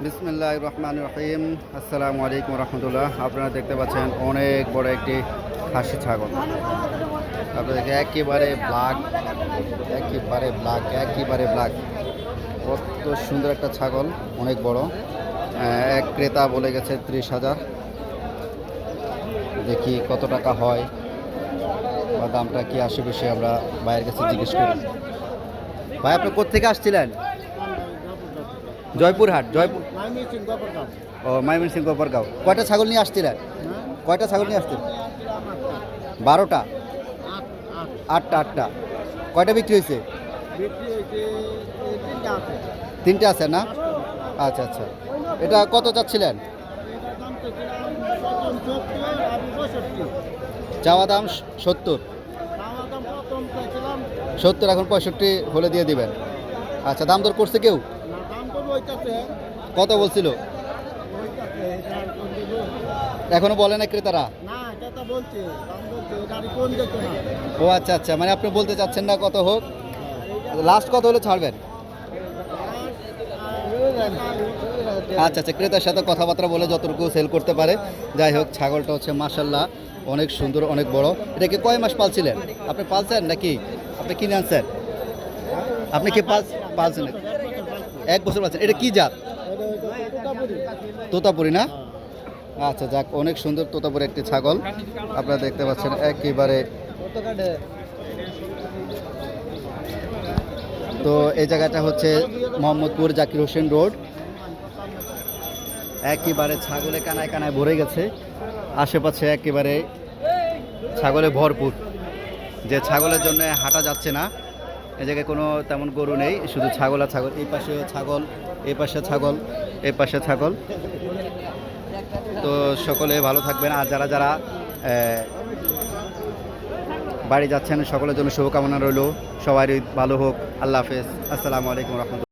বিসমিল্লাহির রহমানির রহিম। আসসালামু আলাইকুম রহমতুল্লাহ। আপনারা দেখতে পাচ্ছেন অনেক বড় একটি খাসি ছাগল। আপনাদেরকে একেবারে ব্ল্যাক, একেবারে ব্ল্যাক। কত সুন্দর একটা ছাগল, অনেক বড়। এক ক্রেতা বলে গেছে 30,000। দেখি কত টাকা হয় বা দামটা কি আসে বেশি, আমরা ভাইয়ের কাছে জিজ্ঞেস করি। ভাই, আপনি কোত্থেকে আসছিলেন? জয়পুরহাট, জয়পুর। ও, ময়মনসিংহ গোপারগাঁও। কয়টা ছাগল নিয়ে আসছিলেন? কয়টা ছাগল নিয়ে আসছেন? 12টা? 8টা। কয়টা বিক্রি হয়েছে? 3টে আছে না? আচ্ছা আচ্ছা। এটা কত চাচ্ছিলেন? চাওয়া দাম 70। এখন 65 হলে দিয়ে দিবেন। আচ্ছা, দাম দর করছে কেউ? কত বলছিল? এখনো বলে না ক্রেতারা? ও আচ্ছা আচ্ছা, মানে আপনি বলতে চাচ্ছেন না কত হোক, লাস্ট কত হলে ছাড়বেন? আচ্ছা আচ্ছা, ক্রেতার সাথে কথাবার্তা বলে যতটুকু সেল করতে পারে। যাই হোক, ছাগলটা হচ্ছে মাশাআল্লাহ অনেক সুন্দর, অনেক বড়। এটাকে কয় মাস পালছিলেন? আপনি পালছেন নাকি আপনি কিনে আনছেন? আপনি কি পালছেন? 1 বছর পালছেন। এটা কি জাত? তোতাপুরি না? আচ্ছা, যাক, অনেক সুন্দর তোতাপুরি একটি ছাগল আপনারা দেখতে পাচ্ছেন একেবারে। তো এই জায়গাটা হচ্ছে মোহাম্মদপুর জাকির হোসেন রোড। একেবারে ছাগলে কানায় কানায় ভরে গেছে, আশেপাশে একেবারে ছাগলে ভরপুর। যে ছাগলের জন্য হাঁটা যাচ্ছে না, এই জায়গায় কোনো তেমন গরু নেই, শুধু ছাগল আর ছাগল। এই পাশে ছাগল, এই পাশে ছাগল, এই পাশে ছাগল। তো সকলে ভালো থাকবেন, আর যারা যারা বাড়ি যাচ্ছেন সকলের জন্য শুভকামনা রইল। সবারই ভালো হোক। আল্লাহ হাফেজ। আসসালামু আলাইকুম রহমতুল্লাহ।